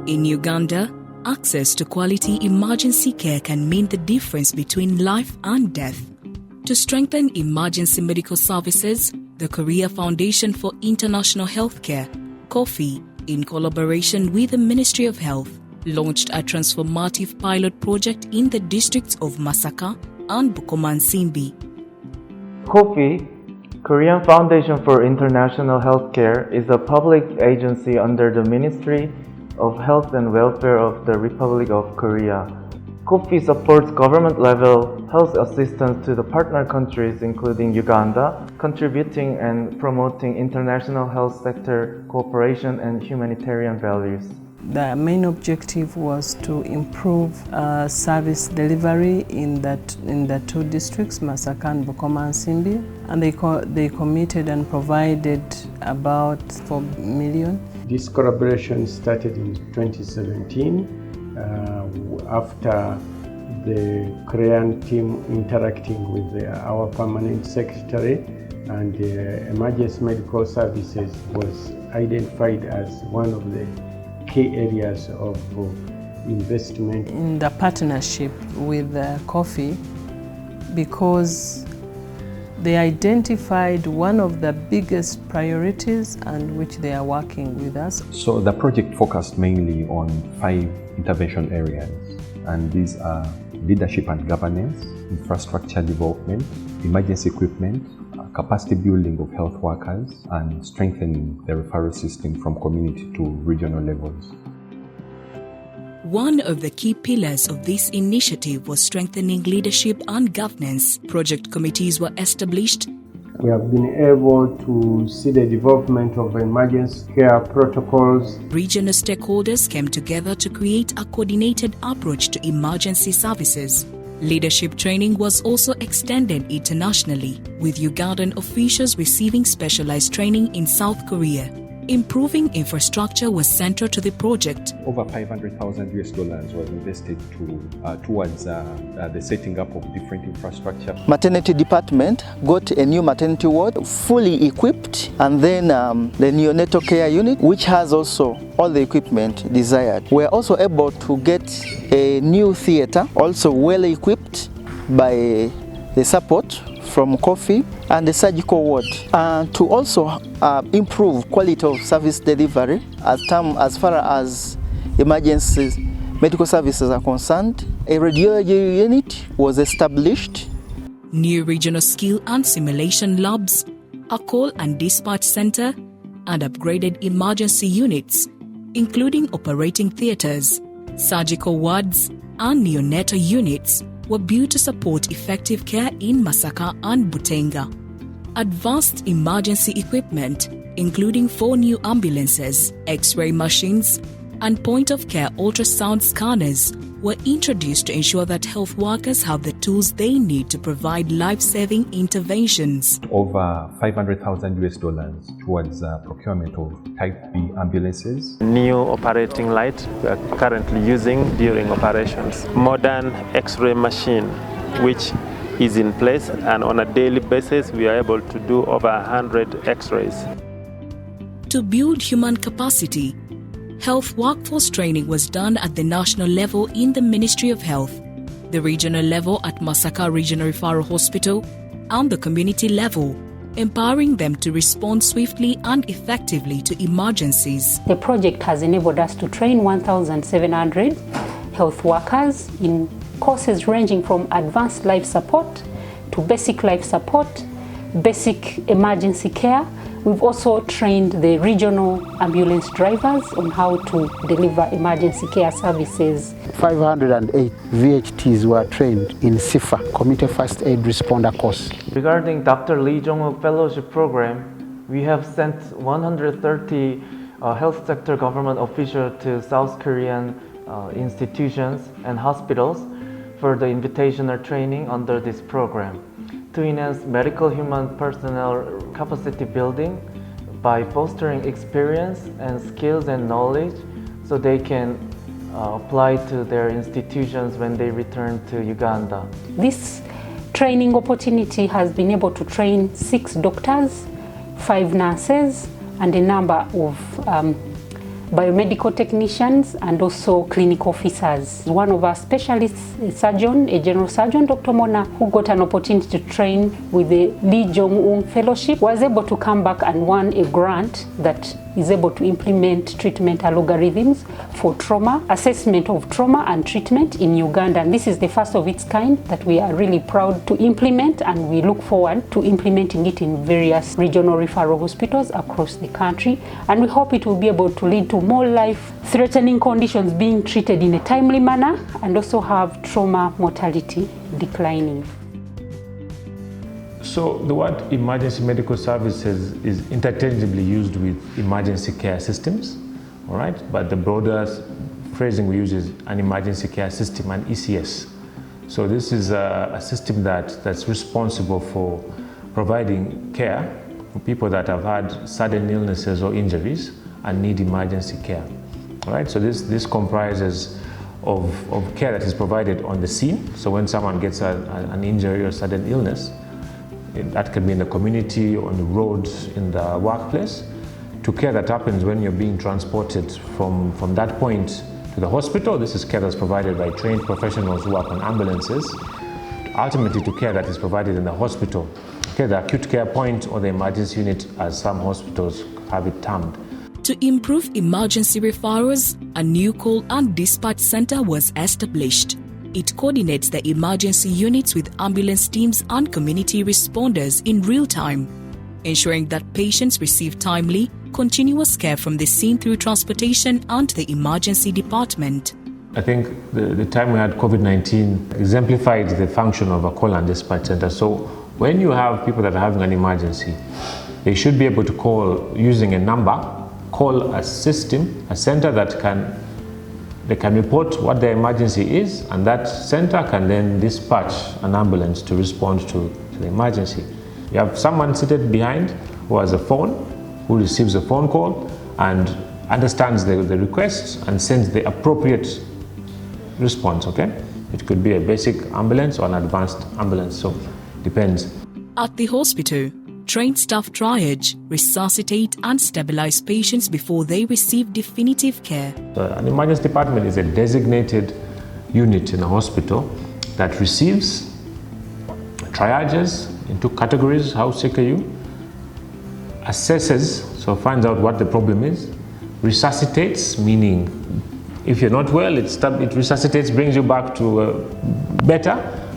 In Uganda, access to quality emergency care can mean the difference between life and death. To strengthen emergency medical services, the Korea Foundation for International Healthcare, KOFIH, in collaboration with the Ministry of Health, launched a transformative pilot project in the districts of Masaka and Bukomansimbi. KOFIH, Korean Foundation for International Healthcare, is a public agency under the Ministry of Health and Welfare of the Republic of Korea. KOFIH supports government-level health assistance to the partner countries including Uganda, contributing and promoting international health sector cooperation and humanitarian values. The main objective was to improve service delivery in the two districts, Masaka and Bukomansimbi, and they committed and provided about 4 million. This collaboration started in 2017 after the Korean team interacting with our permanent secretary, and emergency medical services was identified as one of the key areas of investment. In the partnership with KOFIH, because they identified one of the biggest priorities and which they are working with us. So the project focused mainly on 5 intervention areas, and these are leadership and governance, infrastructure development, emergency equipment, capacity building of health workers, and strengthening the referral system from community to regional levels. One of the key pillars of this initiative was strengthening leadership and governance. Project committees were established. We have been able to see the development of emergency care protocols. Regional stakeholders came together to create a coordinated approach to emergency services. Leadership training was also extended internationally, with Ugandan officials receiving specialized training in South Korea. Improving infrastructure was central to the project. Over $500,000 was invested towards the setting up of different infrastructure. Maternity department got a new maternity ward, fully equipped, and then the neonatal care unit, which has also all the equipment desired. We are also able to get a new theater, also well equipped by the support from KOFIH, and the surgical ward, to also improve quality of service delivery as far as emergency medical services are concerned. A radiology unit was established. New regional skill and simulation labs, a call and dispatch center, and upgraded emergency units, including operating theaters, surgical wards, and neonatal units, were built to support effective care in Masaka and Butenga. Advanced emergency equipment, including 4 new ambulances, X-ray machines, and point-of-care ultrasound scanners, were introduced to ensure that health workers have the tools they need to provide life-saving interventions. Over $500,000 towards procurement of Type B ambulances. New operating light we are currently using during operations. Modern X-ray machine, which is in place, and on a daily basis we are able to do over 100 X-rays. To build human capacity, health workforce training was done at the national level in the Ministry of Health, the regional level at Masaka Regional Referral Hospital, and the community level, empowering them to respond swiftly and effectively to emergencies. The project has enabled us to train 1,700 health workers in courses ranging from advanced life support to basic life support, basic emergency care. We've also trained the regional ambulance drivers on how to deliver emergency care services. 508 VHTs were trained in CIFA, Community First Aid Responder course. Regarding Dr. Lee Jong-wook Fellowship Program, we have sent 130 health sector government officials to South Korean institutions and hospitals for the invitational training under this program, to enhance medical human personnel capacity building by fostering experience and skills and knowledge so they can apply to their institutions when they return to Uganda. This training opportunity has been able to train 6 doctors, 5 nurses, and a number of biomedical technicians, and also clinic officers. One of our specialists, a surgeon, a general surgeon, Dr. Mona, who got an opportunity to train with the Lee Jong-un Fellowship, was able to come back and won a grant that is able to implement treatment algorithms for trauma, assessment of trauma and treatment in Uganda. And this is the first of its kind that we are really proud to implement, and we look forward to implementing it in various regional referral hospitals across the country. And we hope it will be able to lead to more life-threatening conditions being treated in a timely manner, and also have trauma mortality declining. So the word emergency medical services is interchangeably used with emergency care systems, all right? But the broader phrasing we use is an emergency care system, an ECS. So this is a system that's responsible for providing care for people that have had sudden illnesses or injuries and need emergency care, all right? So this comprises of care that is provided on the scene. So when someone gets an injury or sudden illness, that can be in the community, on the roads, in the workplace, to care that happens when you're being transported from that point to the hospital. This is care that's provided by trained professionals who work on ambulances, ultimately to care that is provided in the hospital, okay, the acute care point or the emergency unit, as some hospitals have it termed. To improve emergency referrals, a new call and dispatch center was established. It coordinates the emergency units with ambulance teams and community responders in real time, ensuring that patients receive timely, continuous care from the scene through transportation and the emergency department. I think the time we had COVID-19 exemplified the function of a call and dispatch center. So when you have people that are having an emergency, they should be able to call using a number, call a system, a center that they can report what their emergency is, and that center can then dispatch an ambulance to respond to the emergency. You have someone seated behind who has a phone, who receives a phone call and understands the request and sends the appropriate response, okay? It could be a basic ambulance or an advanced ambulance, so depends. At the hospital, trained staff triage, resuscitate and stabilize patients before they receive definitive care. An emergency department is a designated unit in a hospital that receives, triages into categories, how sick are you, assesses, so finds out what the problem is, resuscitates, meaning if you're not well, it resuscitates, brings you back to better,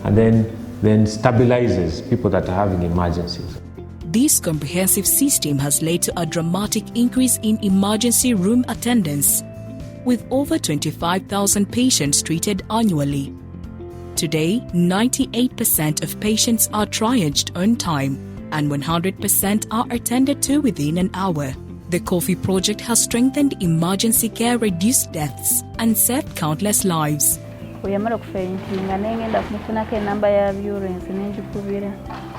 and then stabilizes people that are having emergencies. This comprehensive system has led to a dramatic increase in emergency room attendance, with over 25,000 patients treated annually. Today, 98% of patients are triaged on time, and 100% are attended to within an hour. The KOFIH project has strengthened emergency care, reduced deaths, and saved countless lives. Oyamara kufentinga nengenda kumufunako enamba ya ambulance nenjikubira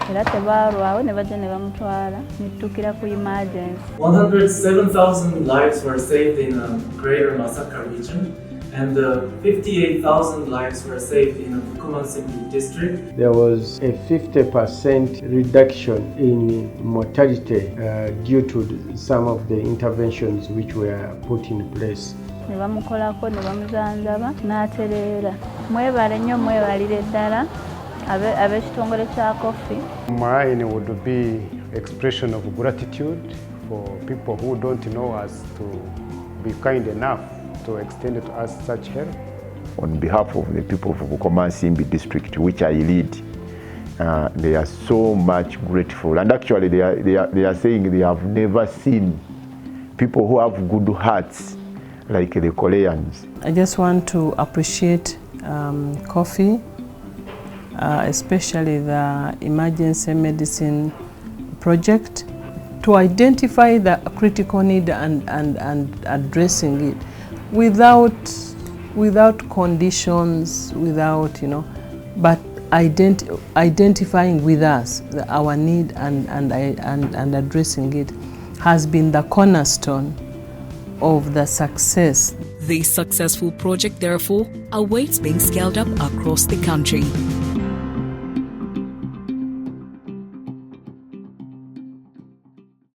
era tebalwawo ne bajja ne bamutwala nitukira ku emergency. 107,000 lives were saved in greater Masaka region, and 58,000 lives were saved in Bukomansimbi district. There was a 50% reduction in mortality due to some of the interventions which were put in place. Ne bamukolako ne bamuzanjaba n'atereera. Mwebale nnyo mwebalire ddala ab'ekitongole kya KOFIH. Mine would be expression of gratitude for people who don't know us to be kind enough to extend to us such help. On behalf of the people of Bukomansimbi district, which I lead, they are so much grateful, and actually they are saying they have never seen people who have good hearts like the Koreans. I just want to appreciate KOFIH, especially the emergency medicine project, to identify the critical need and addressing it without conditions, but identifying with us our need and addressing it has been the cornerstone of the success. This successful project, therefore, awaits being scaled up across the country.